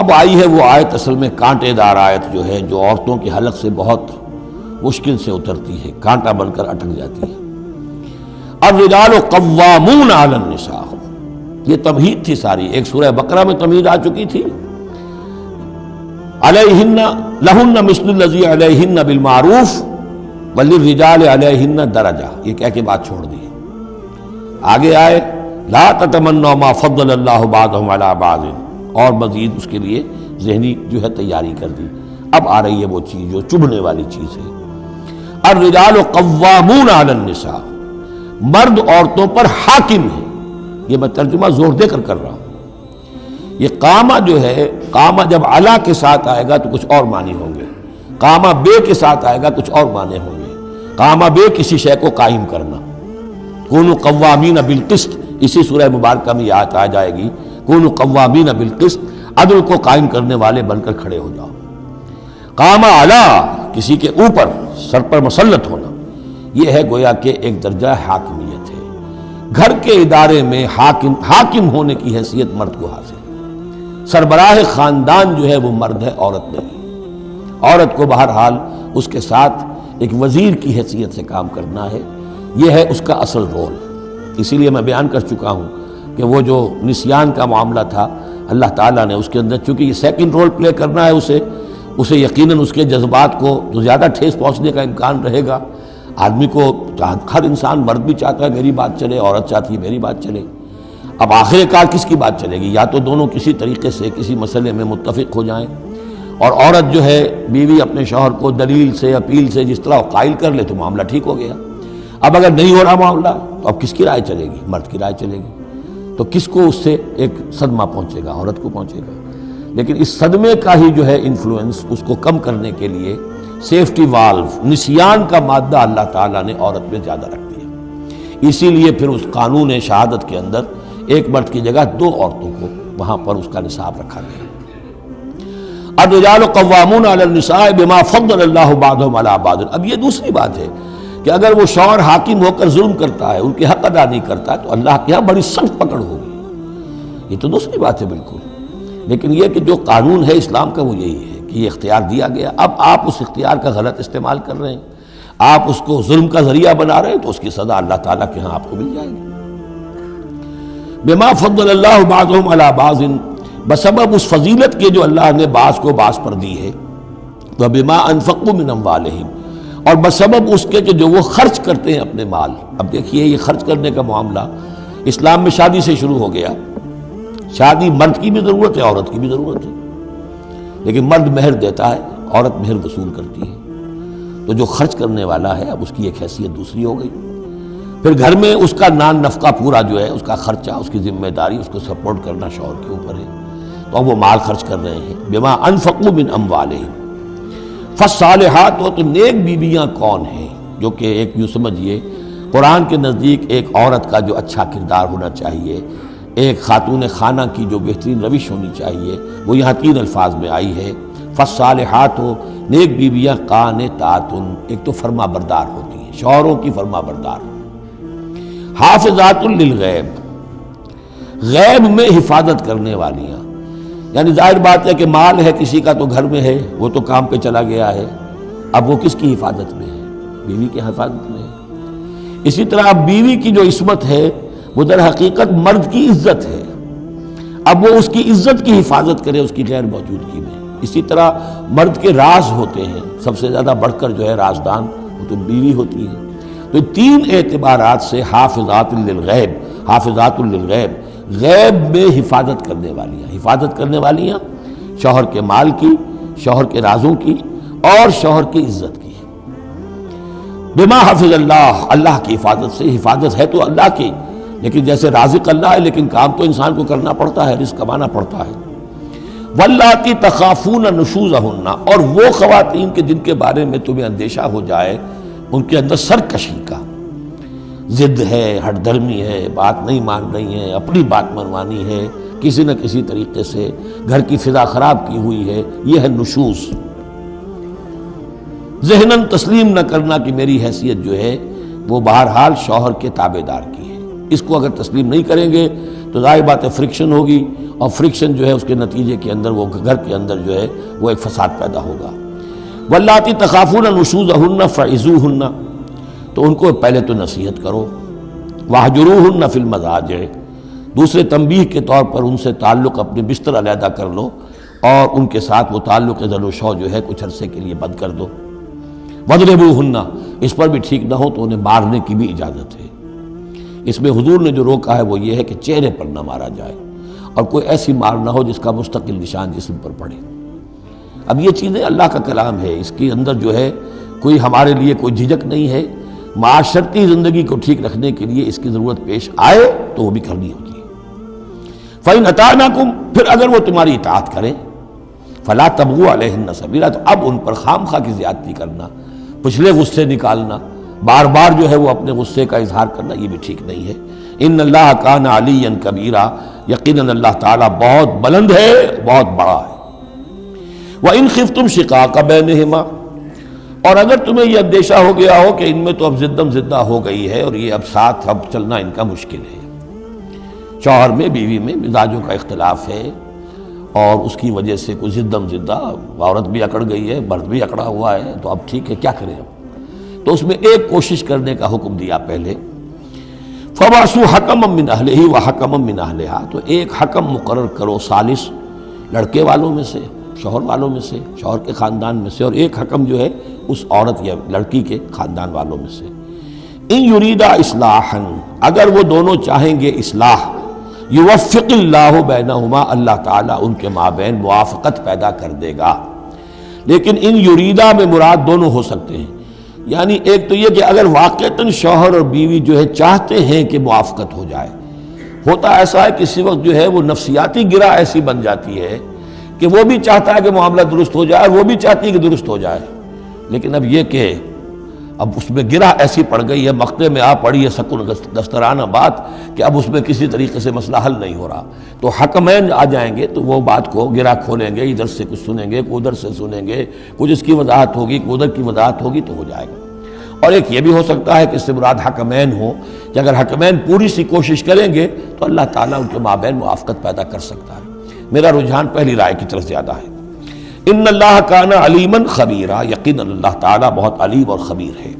اب آئی ہے وہ آیت اصل میں کانٹے دار آیت جو ہے، جو عورتوں کے حلق سے بہت مشکل سے اترتی ہے، کانٹا بن کر اٹک جاتی ہے۔ الرجال قوامون علی النساء، یہ تمہید تھی ساری، ایک سورہ بقرہ میں تمہید آ چکی تھی، علیہن لہن مثل الذی علیہن بالمعروف وللرجال علیہن درجہ، یہ کہہ کے بات چھوڑ دی۔ آگے آئے لا تتمنوا ما فضل اللہ بعضهم علی بعض، اور مزید اس کے لیے ذہنی جو ہے تیاری کر دی۔ اب آ رہی ہے وہ چیز جو چبھنے والی چیز ہے۔ الرجال قوامون علی النساء، مرد عورتوں پر حاکم ہے۔ یہ میں ترجمہ زور دے کر رہا ہوں۔ یہ قامہ جو ہے، قامہ جب علا کے ساتھ آئے گا تو کچھ اور معنی ہوں گے، قامہ بے کے ساتھ آئے گا کچھ اور معنی ہوں گے۔ قامہ بے کسی شے کو قائم کرنا، کونوا قوامین بالقسط، اسی سورہ مبارکہ میں یہ آیت آ جائے گی، کونوا قوامین بالقسط، عدل کو قائم کرنے والے بن کر کھڑے ہو جاؤ۔ قامہ علا، کسی کے اوپر، سر پر مسلط ہونا، یہ ہے گویا کہ ایک درجہ حاکمیت ہے۔ گھر کے ادارے میں حاکم ہونے کی حیثیت مرد کو حاصل ہے۔ سربراہ خاندان جو ہے وہ مرد ہے، عورت نہیں۔ عورت کو بہرحال اس کے ساتھ ایک وزیر کی حیثیت سے کام کرنا ہے، یہ ہے اس کا اصل رول۔ اسی لیے میں بیان کر چکا ہوں کہ وہ جو نسیان کا معاملہ تھا، اللہ تعالیٰ نے اس کے اندر، چونکہ یہ سیکنڈ رول پلے کرنا ہے اسے یقیناً اس کے جذبات کو تو زیادہ ٹھیس پہنچنے کا امکان رہے گا۔ آدمی کو، ہر انسان، مرد بھی چاہتا ہے میری بات چلے، عورت چاہتی ہے میری بات چلے۔ اب آخر کار کس کی بات چلے گی؟ یا تو دونوں کسی طریقے سے کسی مسئلے میں متفق ہو جائیں، اور عورت جو ہے بیوی اپنے شوہر کو دلیل سے، اپیل سے جس طرح قائل کر لے تو معاملہ ٹھیک ہو گیا۔ اب اگر نہیں ہو رہا معاملہ تو اب کس کی رائے چلے گی؟ مرد کی رائے چلے گی۔ تو کس کو اس سے ایک صدمہ پہنچے گا؟ عورت کو پہنچے گا۔ لیکن اس صدمے کا ہی جو ہے انفلوئنس، اس کو کم کرنے کے لیے سیفٹی والو، نسیان کا مادہ اللہ تعالیٰ نے عورت میں زیادہ رکھ دیا۔ اسی لیے پھر اس قانون شہادت کے اندر ایک مرد کی جگہ 2 عورتوں کو وہاں پر اس کا نصاب رکھا گیا۔ الرجال قوامون علی النساء بما فضل اللہ بعضهم علی بعض۔ اب یہ دوسری بات ہے کہ اگر وہ شوہر حاکم ہو کر ظلم کرتا ہے، ان کے حق ادا نہیں کرتا ہے، تو اللہ کے یہاں بڑی سخت پکڑ ہوگی۔ یہ تو دوسری بات ہے بالکل۔ لیکن یہ کہ جو قانون ہے اسلام کا وہ یہی ہے کہ یہ اختیار دیا گیا، اب آپ اس اختیار کا غلط استعمال کر رہے ہیں، آپ اس کو ظلم کا ذریعہ بنا رہے ہیں، تو اس کی سزا اللہ تعالیٰ کے ہاں آپ کو مل جائے گی۔ بما فضل اللہ بعضهم علی بعض، بسبب اس فضیلت کے جو اللہ نے بعض کو بعض پر دی ہے، وبما انفقوا من اموالہم، اور بسبب اس کے کہ جو وہ خرچ کرتے ہیں اپنے مال۔ اب دیکھیے یہ خرچ کرنے کا معاملہ اسلام میں شادی سے شروع ہو گیا۔ شادی مرد کی بھی ضرورت ہے، عورت کی بھی ضرورت ہے، لیکن مرد مہر دیتا ہے، عورت مہر وصول کرتی ہے۔ تو جو خرچ کرنے والا ہے اب اس کی ایک حیثیت دوسری ہو گئی۔ پھر گھر میں اس کا نان نفقہ پورا جو ہے، اس کا خرچہ، اس کی ذمہ داری، اس کو سپورٹ کرنا شوہر کے اوپر ہے، تو اب وہ مال خرچ کر رہے ہیں۔ بما انفقوا من اموالہم، فالصالحات، تو نیک بیویاں کون ہیں؟ جو کہ ایک یوں سمجھیے قرآن کے نزدیک ایک عورت کا جو اچھا کردار ہونا چاہیے، ایک خاتون خانہ کی جو بہترین روش ہونی چاہیے، وہ یہاں 3 الفاظ میں آئی ہے۔ فالصالحات، نیک بیویاں، قانتات، ایک تو فرما بردار ہوتی ہیں، شوہروں کی فرما بردار۔ حافظات للغیب، غیب میں حفاظت کرنے والیاں، یعنی ظاہر بات ہے کہ مال ہے کسی کا تو گھر میں ہے، وہ تو کام پہ چلا گیا ہے، اب وہ کس کی حفاظت میں ہے؟ بیوی کی حفاظت میں ہے۔ اسی طرح اب بیوی کی جو عصمت ہے وہ در حقیقت مرد کی عزت ہے، اب وہ اس کی عزت کی حفاظت کرے اس کی غیر موجودگی میں۔ اسی طرح مرد کے راز ہوتے ہیں، سب سے زیادہ بڑھ کر جو ہے رازدان وہ تو بیوی ہوتی ہے۔ تو 3 اعتبارات سے حافظات للغیب، حافظات للغیب، غیب میں حفاظت کرنے والیاں، حفاظت کرنے والیاں شوہر کے مال کی، شوہر کے رازوں کی، اور شوہر کی عزت کی۔ بما حفظ اللہ، اللہ کی حفاظت سے، حفاظت ہے تو اللہ کی، لیکن جیسے رازق اللہ ہے لیکن کام تو انسان کو کرنا پڑتا ہے، رزق کمانا پڑتا ہے۔ واللاتی تخافون نشوزہن، اور وہ خواتین کے جن کے بارے میں تمہیں اندیشہ ہو جائے ان کے اندر سرکشی کا، ضد ہے، ہٹ دھرمی ہے، بات نہیں مان رہی ہیں، اپنی بات منوانی ہے، کسی نہ کسی طریقے سے گھر کی فضا خراب کی ہوئی ہے، یہ ہے نشوز۔ ذہناً تسلیم نہ کرنا کہ میری حیثیت جو ہے وہ بہرحال شوہر کے تابع دار کی ہے، اس کو اگر تسلیم نہیں کریں گے تو ظاہر بات ہے فرکشن ہوگی، اور فرکشن جو ہے اس کے نتیجے کے اندر وہ گھر کے اندر جو ہے وہ ایک فساد پیدا ہوگا۔ واللاتی تخافون نشوزہن فعظوہن، تو ان کو پہلے تو نصیحت کرو، واہجروہن فی المضاجع، دوسرے تنبیہ کے طور پر ان سے تعلق اپنے بستر علیحدہ کر لو، اور ان کے ساتھ وہ تعلق ذل و شو جو ہے کچھ عرصے کے لیے بند کر دو۔ وَاضْرِبُوهُنَّ، اس پر بھی ٹھیک نہ ہو تو انہیں مارنے کی بھی اجازت ہے۔ اس میں حضور نے جو روکا ہے وہ یہ ہے کہ چہرے پر نہ مارا جائے، اور کوئی ایسی مار نہ ہو جس کا مستقل نشان جسم پر پڑے۔ اب یہ چیزیں اللہ کا کلام ہے، اس کے اندر جو ہے کوئی ہمارے لیے کوئی جھجک نہیں ہے، معاشرتی زندگی کو ٹھیک رکھنے کے لیے اس کی ضرورت پیش آئے تو وہ بھی کرنی ہوتی ہے۔ فَإِنْ أَطَعْنَكُمْ، پھر اگر وہ تمہاری اطاعت کریں، فَلَا تَبْغُوا عَلَيْهِنَّ سَبِيلًا، تو اب ان پر خام خواہ کی زیادتی کرنا، پچھلے غصے نکالنا، بار بار جو ہے وہ اپنے غصے کا اظہار کرنا، یہ بھی ٹھیک نہیں ہے۔ ان اللہ کان علیٰ کبیرا، یقیناً اللہ تعالیٰ بہت بلند ہے، بہت بڑا ہے۔ وَإِنْ خِفْتُمْ شِقَاقَ بَيْنِهِمَا، اور اگر تمہیں یہ اندیشہ ہو گیا ہو کہ ان میں تو اب زدم زدہ ہو گئی ہے اور یہ اب ساتھ اب چلنا ان کا مشکل ہے، شوہر میں بیوی میں مزاجوں کا اختلاف ہے، اور اس کی وجہ سے کوئی زدم زدہ، عورت بھی اکڑ گئی ہے، مرد بھی اکڑا ہوا ہے، تو اب ٹھیک ہے کیا کریں ہم؟ تو اس میں ایک کوشش کرنے کا حکم دیا پہلے، فَبَعْثُوا حَكَمًا مِّنْ أَهْلِهِ وَحَكَمًا مِّنْ أَهْلِهَا، تو ایک حکم مقرر کرو ثالث، لڑکے والوں میں سے، شوہر والوں میں سے، شوہر کے خاندان میں سے، اور ایک حکم جو ہے اس عورت یا لڑکی کے خاندان والوں میں سے۔ ان یریدا اصلاحا، اگر وہ دونوں چاہیں گے اصلاح، یوفق اللہ بینہما، اللہ تعالیٰ ان کے مابین موافقت پیدا کر دے گا۔ لیکن ان یریدا میں مراد دونوں ہو سکتے ہیں، یعنی ایک تو یہ کہ اگر واقعتاً شوہر اور بیوی جو ہے چاہتے ہیں کہ موافقت ہو جائے، ہوتا ایسا ہے کسی وقت جو ہے وہ نفسیاتی گرہ ایسی بن جاتی ہے کہ وہ بھی چاہتا ہے کہ معاملہ درست ہو جائے اور وہ بھی چاہتی ہے کہ درست ہو جائے، لیکن اب یہ کہ اب اس میں گرہ ایسی پڑ گئی ہے، مقطع میں آ پڑی ہے سکون دسترانہ بات، کہ اب اس میں کسی طریقے سے مسئلہ حل نہیں ہو رہا، تو حکمین آ جائیں گے تو وہ بات کو گرہ کھولیں گے، ادھر سے کچھ سنیں گے، ادھر سے سنیں گے، کچھ اس کی وضاحت ہوگی، ادھر کی وضاحت ہوگی، تو ہو جائے گا۔ اور ایک یہ بھی ہو سکتا ہے کہ اس سے مراد حکمین ہو، کہ اگر حکمین پوری سی کوشش کریں گے تو اللہ تعالیٰ ان کے مابین موافقت پیدا کر سکتا ہے۔ میرا رجحان پہلی رائے کی طرف زیادہ ہے۔ ان اللہ کان علیما خبیرا، یقیناً اللہ تعالیٰ بہت علیم اور خبیر ہے۔